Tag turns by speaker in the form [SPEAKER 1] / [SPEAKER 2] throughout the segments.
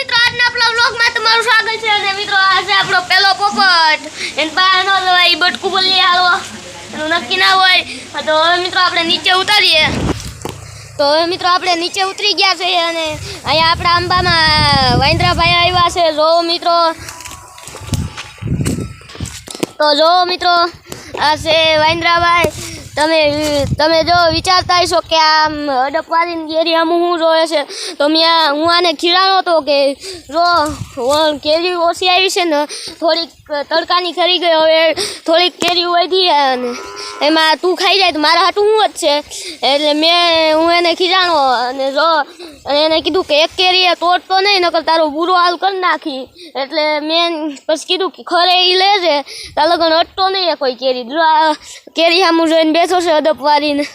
[SPEAKER 1] મિત્રો આજના આપણા વ્લોગમાં તમારું સ્વાગત છે અને મિત્રો આજે આપણો પહેલો પોપટ એન પાનો લવાઈ બટકું બોલી હાલો એનું નક્કી ના હોય તો હવે મિત્રો આપણે નીચે ઉતારીએ તો હવે મિત્રો આપણે નીચે ઉતરી ગયા છે અને અહીંયા આપણા આંબામાં વાંદરાભાઈ આવ્યા છે જો મિત્રો તો જો મિત્રો આ છે વાંદરાભાઈ તમે જો વિચારતા હશો કે આમ હડપવાળીની એરિયામાં હું જોયે છે તો હું આને ખીરાણો હતો કે જો કેરી ઓછી આવી છે ને થોડીક તડકાની ખરી ગઈ હવે થોડીક કેરી વધી અને એમાં તું ખાઈ જાય તો મારા હાટું હું જ છે એટલે હું એને ખીરાણો અને જો એને કીધું કે એક કેરી તોડતો નહીં નકર તારો બુરો હાલ કરી નાખી એટલે મેં પછી કીધું કે ખરે એ લેજે તાર લગન અટતો નહીં કોઈ કેરી કેરી સામું જોઈને બેઠો છે અદપવાળીને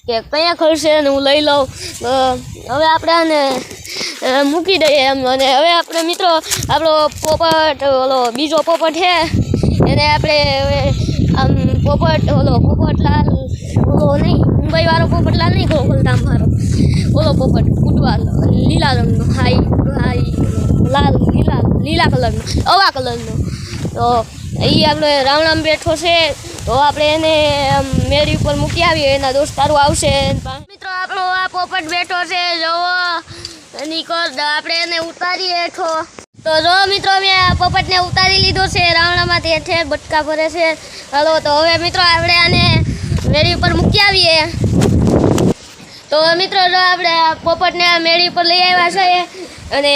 [SPEAKER 1] કે કયા ખરશે ને હું લઈ લઉં હવે આપણે આને મૂકી દઈએ એમ અને હવે આપણે મિત્રો આપણો પોપટ ઓલો બીજો પોપટ છે એને આપણે હવે આમ પોપટલાલ ઓલો નહીં મુંબઈવાળો પોપટલાલ નહીં ગોકુલધામ વાળો ઓલો પોપટ ફૂટવાલ લીલા રંગનો લીલા કલરનો અવા કલરનો તો એ આપણે રાવણામાં બેઠો છે તો આપણે એને મેળી ઉપર મૂકી આવીએ એના દોસ્તારો આવશે મિત્રો આપણો આ પોપટ બેઠો છે જોવો આપણે એને ઉતારીએ હેઠો તો જો મિત્રો મેં આ પોપટને ઉતારી લીધો છે રાવણામાંથી હેઠે બટકા ભરે છે હાલો તો હવે મિત્રો આપણે આને મેળી ઉપર મૂકી આવીએ તો મિત્રો જો આપણે આ પોપટને આ મેળી ઉપર લઈ આવ્યા છે અને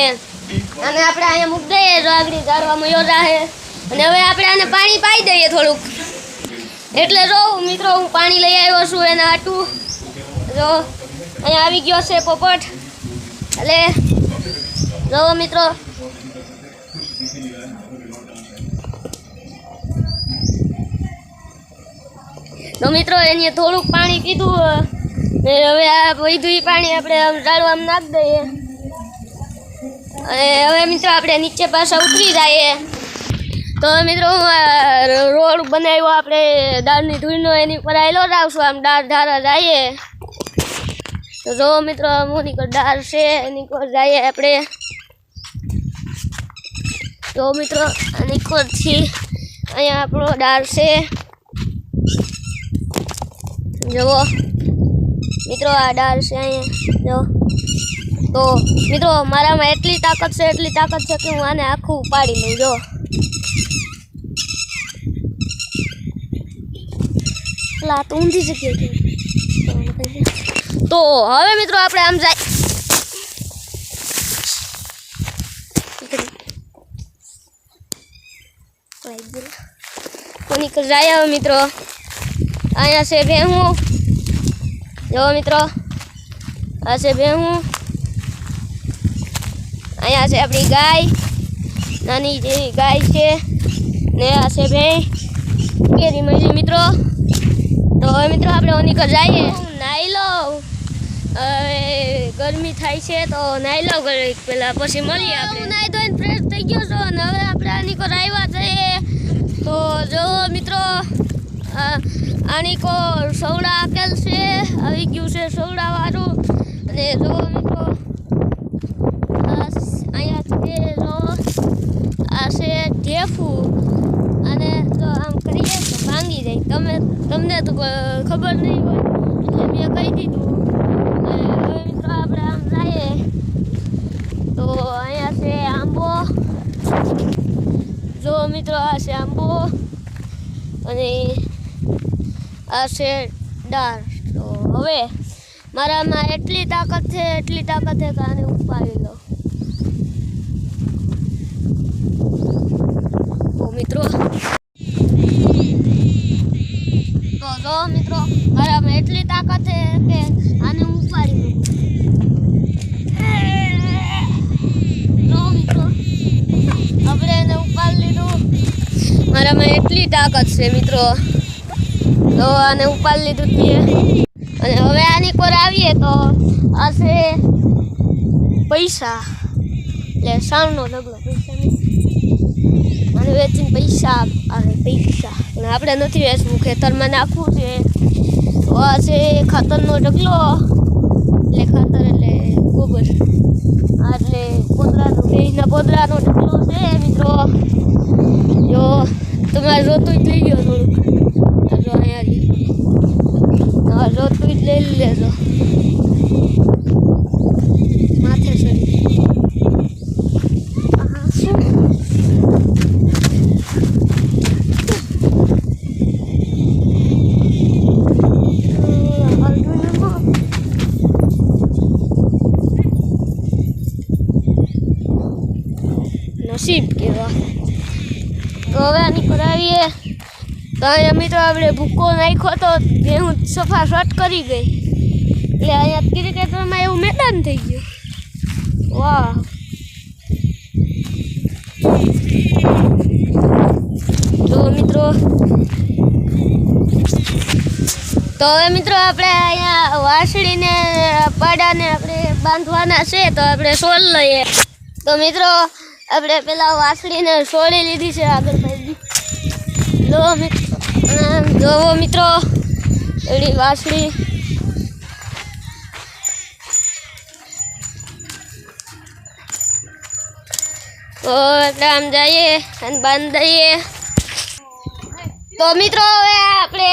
[SPEAKER 1] આપણે અહીંયા મૂકી દઈએ જો આગળ ગાળવામાં યોજા છે અને હવે આપણે આને પાણી પાઈ દઈએ થોડુંક એટલે જો મિત્રો હું પાણી લઈ આવ્યો છું એના હાટું જો અહીંયા આવી ગયો છે પોપટ એટલે જો મિત્રો તો મિત્રો એને થોડુંક પાણી પીધું ને હવે આ વધુ પાણી આપણે ડાળવામાં નાખી દઈએ અને હવે મિત્રો આપણે નીચે પાછા ઉતરી જઈએ તો મિત્રો રોડ બનાવ્યો આપણે દાળની ધૂળનો એની ઉપર આવેલો જ આવશું આમ દાળ ધારા જઈએ તો જો મિત્રો મોની પર દાળ છે એની પર જઈએ આપણે તો મિત્રો આની પરથી અહીંયા આપણો દાળ છે જુઓ મિત્રો આ દાળ છે અહીંયા જો તો મિત્રો મારામાં એટલી તાકાત છે કે હું આને આખું ઉપાડી લઉં જો તો ઊંધી જગ્યાએ તો હવે મિત્રો આપણે આમ જાય કોની કર જાય હવે મિત્રો અહીંયા છે ભેહું જો મિત્રો આ છે ભેહું અહીંયા છે આપણી ગાય નાની જેવી ગાય છે ને આ છે ભેં કેરી મળી મિત્રો તો હવે મિત્રો આપણે ઓની કર જઈએ નાહી લો હવે ગરમી થાય છે તો નાહી લો પહેલાં પછી મળીએ આપણે નાહી ધોઈને ફ્રેશ થઈ ગયો છો અને હવે આપણે આની કર આવ્યા છીએ તો જો મિત્રો આની કો સવડા આપેલ છે આવી ગયું છે સવડાવાળું અને જો મિત્રો અહીંયા છે જો આ છે ઢેફું અને જો આમ કરીએ તો ભાંગી જાય તમને તો ખબર નહીં હોય એટલે મેં કહી દીધું અને હવે મિત્રો આપણે આમ જઈએ તો અહીંયા છે આંબો જો મિત્રો આ છે આંબો અને આ છે દાળ તો હવે મારામાં એટલી તાકાત છે કે આને ઉપાડી લો તો મિત્રો જો મિત્રો મારામાં એટલી તાકાત છે કે આને ઉપાડી લો મિત્રો આપણે એને ઉપાડી લીધું મારામાં એટલી તાકાત છે મિત્રો તો આને ઉપાડી લીધું છીએ અને હવે આની પર આવીએ તો આ છે પૈસા એટલે સાણનો ઢગલો પૈસા અને વેચીને પૈસા આવે પૈસા અને આપણે નથી વેચવું ખેતરમાં નાખવું છે તો આ છે ખાતરનો ઢગલો એટલે ખાતર એટલે ગોબર એટલે કોતરાનું બે ગોદરાનો ઢગલો છે મિત્રો. જો તમારે જોતું જ લઈ લો થોડુંક. આ જો અહીંયા હા જોતું જ લઈ લેજો. માથે ચડી નસીબ કેવા. તો હવે આની પર આવીએ તો અહીંયા મિત્રો આપણે ભૂકો નાખ્યો તો ભેહું સફા શોટ કરી ગઈ એટલે અહીંયા ક્રિકેટરમાં એવું મેદાન થઈ ગયું. વાહ જો મિત્રો. તો હવે મિત્રો આપણે અહીંયા વાસળીને પાડાને આપણે બાંધવાના છે તો આપણે સોલ લઈએ. તો મિત્રો આપણે પેલા વાસળીને સોળી લીધી છે આગળ ભાઈ. લો મિત્રો જોવો મિત્રો એડી વાસળી. તો એટલે આમ જઈએ અને બાંધીએ. તો મિત્રો હવે આપણે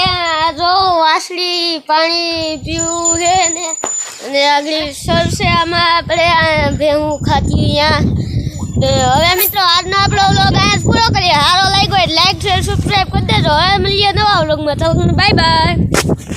[SPEAKER 1] જો વાસળી પાણી પીવું છે ને અને આગળ સરસે આમાં આપણે ભેહું ખાતી અહીંયા. હવે મિત્રો આજનો આપણો વ્લોગ અહીંયા પૂરો કરીએ. સારો લાગ્યો એટલે લાઈક શેર સબસ્ક્રાઈબ કરી દેજો. હવે મળીએ નવા વ્લોગમાં. તો બાય બાય.